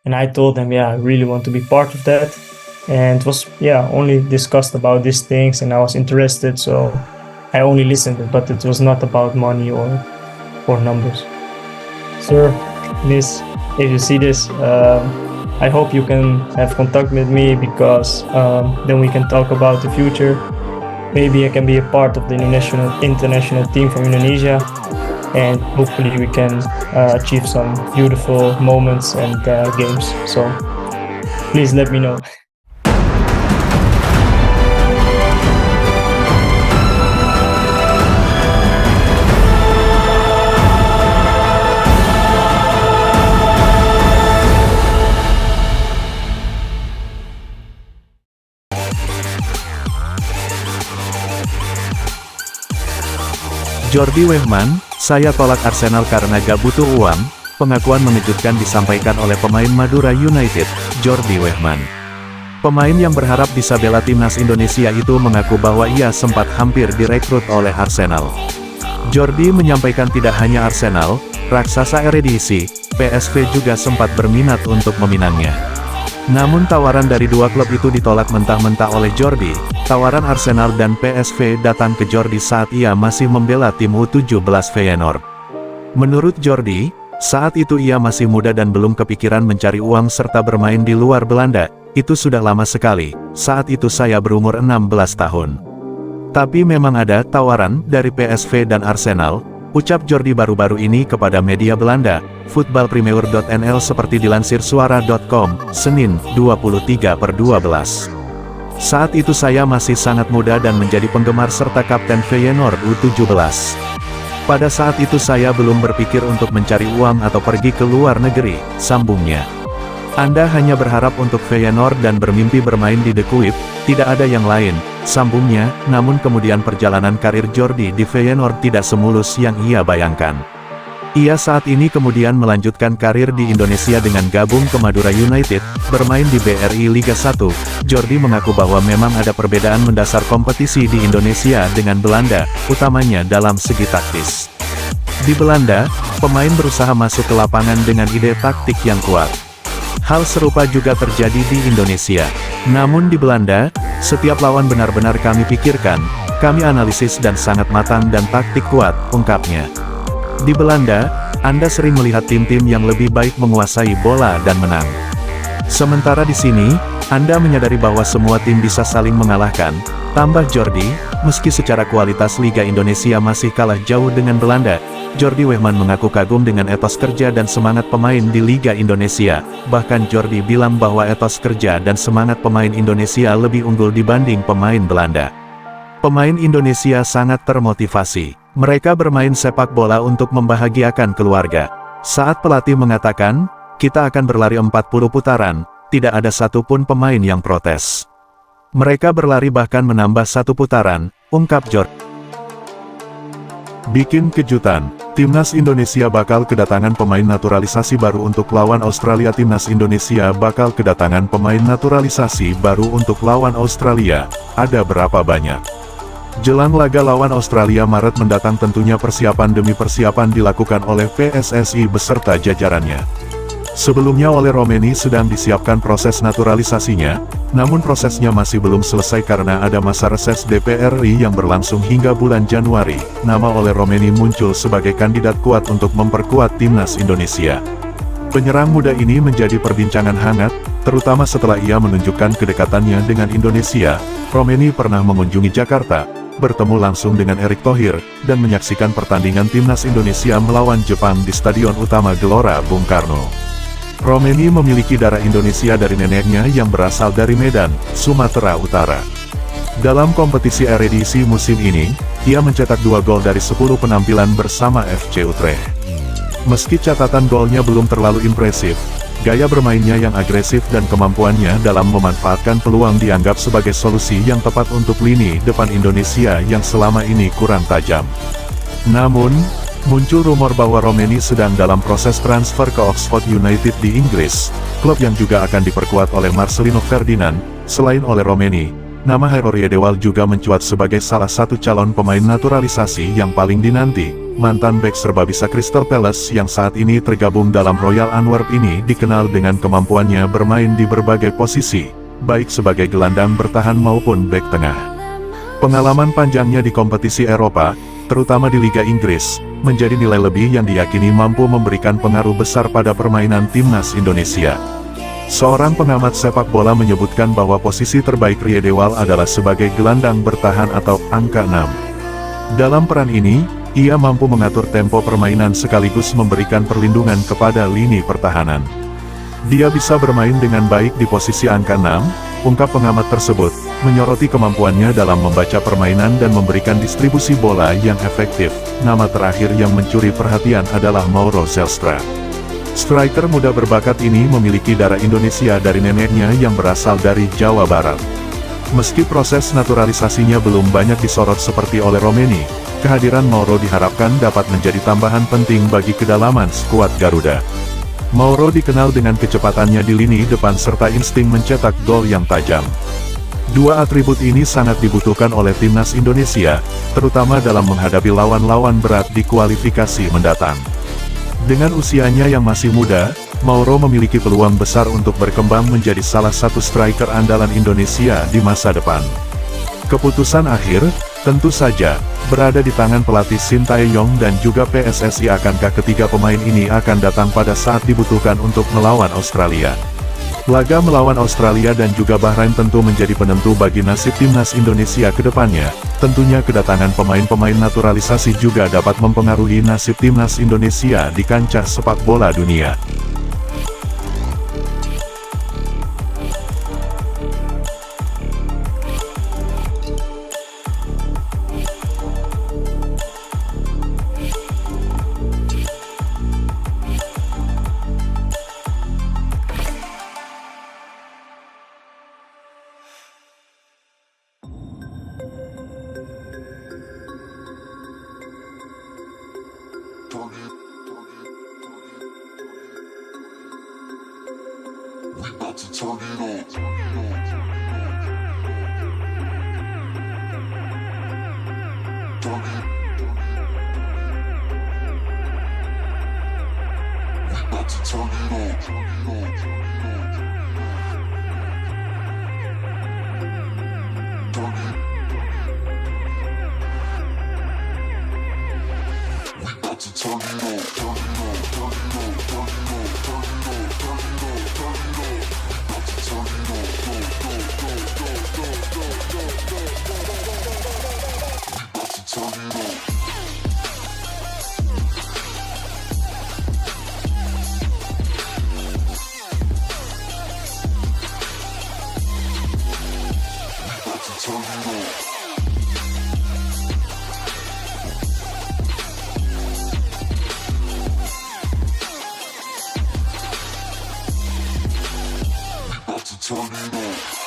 And I told them, yeah, I really want to be part of that. And it was, yeah, only discussed about these things, and I was interested, so I only listened, but it was not about money or numbers. Sir, Miss, if you see this, I hope you can have contact with me, because then we can talk about the future. Maybe I can be a part of the international team from Indonesia, and hopefully we can achieve some beautiful moments and games. So please let me know. Jordi Wehman, saya tolak Arsenal karena gak butuh uang. Pengakuan mengejutkan disampaikan oleh pemain Madura United, Jordi Wehman. Pemain yang berharap bisa bela timnas Indonesia itu mengaku bahwa ia sempat hampir direkrut oleh Arsenal. Jordi menyampaikan tidak hanya Arsenal, raksasa Eredivisie, PSV juga sempat berminat untuk meminangnya. Namun tawaran dari dua klub itu ditolak mentah-mentah oleh Jordi. Tawaran Arsenal dan PSV datang ke Jordi saat ia masih membela tim U17 Feyenoord. Menurut Jordi, saat itu ia masih muda dan belum kepikiran mencari uang serta bermain di luar Belanda. Itu sudah lama sekali, saat itu saya berumur 16 tahun. Tapi memang ada tawaran dari PSV dan Arsenal, ucap Jordi baru-baru ini kepada media Belanda, Voetbalpremier.nl seperti dilansir suara.com, Senin, 23/12. Saat itu saya masih sangat muda dan menjadi penggemar serta kapten Feyenoord U17. Pada saat itu saya belum berpikir untuk mencari uang atau pergi ke luar negeri, sambungnya. Anda hanya berharap untuk Feyenoord dan bermimpi bermain di The Kuip, tidak ada yang lain, sambungnya. Namun kemudian perjalanan karir Jordi di Feyenoord tidak semulus yang ia bayangkan. Ia saat ini kemudian melanjutkan karir di Indonesia dengan gabung ke Madura United, bermain di BRI Liga 1. Jordi mengaku bahwa memang ada perbedaan mendasar kompetisi di Indonesia dengan Belanda, utamanya dalam segi taktis. Di Belanda, pemain berusaha masuk ke lapangan dengan ide taktik yang kuat. Hal serupa juga terjadi di Indonesia. Namun di Belanda, setiap lawan benar-benar kami pikirkan, kami analisis dan sangat matang dan taktik kuat, ungkapnya. Di Belanda, Anda sering melihat tim-tim yang lebih baik menguasai bola dan menang. Sementara di sini, Anda menyadari bahwa semua tim bisa saling mengalahkan, tambah Jordi. Meski secara kualitas Liga Indonesia masih kalah jauh dengan Belanda, Jordi Wehman mengaku kagum dengan etos kerja dan semangat pemain di Liga Indonesia. Bahkan Jordi bilang bahwa etos kerja dan semangat pemain Indonesia lebih unggul dibanding pemain Belanda. Pemain Indonesia sangat termotivasi. Mereka bermain sepak bola untuk membahagiakan keluarga. Saat pelatih mengatakan, kita akan berlari 40 putaran, tidak ada satupun pemain yang protes. Mereka berlari bahkan menambah 1 putaran, ungkap Jordi. Bikin kejutan, Timnas Indonesia bakal kedatangan pemain naturalisasi baru untuk lawan Australia. Timnas Indonesia bakal kedatangan pemain naturalisasi baru untuk lawan Australia. Ada berapa banyak? Jelang laga lawan Australia Maret mendatang tentunya persiapan demi persiapan dilakukan oleh PSSI beserta jajarannya. Sebelumnya oleh Romeni sedang disiapkan proses naturalisasinya, namun prosesnya masih belum selesai karena ada masa reses DPR RI yang berlangsung hingga bulan Januari. Nama oleh Romeni muncul sebagai kandidat kuat untuk memperkuat timnas Indonesia. Penyerang muda ini menjadi perbincangan hangat, terutama setelah ia menunjukkan kedekatannya dengan Indonesia. Romeni pernah mengunjungi Jakarta, bertemu langsung dengan Erick Thohir, dan menyaksikan pertandingan timnas Indonesia melawan Jepang di Stadion Utama Gelora Bung Karno. Romeni memiliki darah Indonesia dari neneknya yang berasal dari Medan, Sumatera Utara. Dalam kompetisi Eredivisie musim ini, ia mencetak 2 gol dari 10 penampilan bersama FC Utrecht. Meski catatan golnya belum terlalu impresif, gaya bermainnya yang agresif dan kemampuannya dalam memanfaatkan peluang dianggap sebagai solusi yang tepat untuk lini depan Indonesia yang selama ini kurang tajam. Namun, muncul rumor bahwa Romeni sedang dalam proses transfer ke Oxford United di Inggris, klub yang juga akan diperkuat oleh Marcelino Ferdinand. Selain oleh Romeni, nama Hero Riedewald juga mencuat sebagai salah satu calon pemain naturalisasi yang paling dinanti. Mantan bek serbabisa Crystal Palace yang saat ini tergabung dalam Royal Antwerp ini dikenal dengan kemampuannya bermain di berbagai posisi, baik sebagai gelandang bertahan maupun bek tengah. Pengalaman panjangnya di kompetisi Eropa, terutama di Liga Inggris, menjadi nilai lebih yang diyakini mampu memberikan pengaruh besar pada permainan timnas Indonesia. Seorang pengamat sepak bola menyebutkan bahwa posisi terbaik Riedewald adalah sebagai gelandang bertahan atau angka 6. Dalam peran ini, ia mampu mengatur tempo permainan sekaligus memberikan perlindungan kepada lini pertahanan. Dia bisa bermain dengan baik di posisi angka 6, ungkap pengamat tersebut, menyoroti kemampuannya dalam membaca permainan dan memberikan distribusi bola yang efektif. Nama terakhir yang mencuri perhatian adalah Mauro Zelstra. Striker muda berbakat ini memiliki darah Indonesia dari neneknya yang berasal dari Jawa Barat. Meski proses naturalisasinya belum banyak disorot seperti oleh Romeni, kehadiran Mauro diharapkan dapat menjadi tambahan penting bagi kedalaman skuad Garuda. Mauro dikenal dengan kecepatannya di lini depan serta insting mencetak gol yang tajam. Dua atribut ini sangat dibutuhkan oleh timnas Indonesia, terutama dalam menghadapi lawan-lawan berat di kualifikasi mendatang. Dengan usianya yang masih muda, Mauro memiliki peluang besar untuk berkembang menjadi salah satu striker andalan Indonesia di masa depan. Keputusan akhir, tentu saja, berada di tangan pelatih Sintayong dan juga PSSI. Akankah ketiga pemain ini akan datang pada saat dibutuhkan untuk melawan Australia? Laga melawan Australia dan juga Bahrain tentu menjadi penentu bagi nasib timnas Indonesia ke depannya. Tentunya kedatangan pemain-pemain naturalisasi juga dapat mempengaruhi nasib timnas Indonesia di kancah sepak bola dunia. Tornado.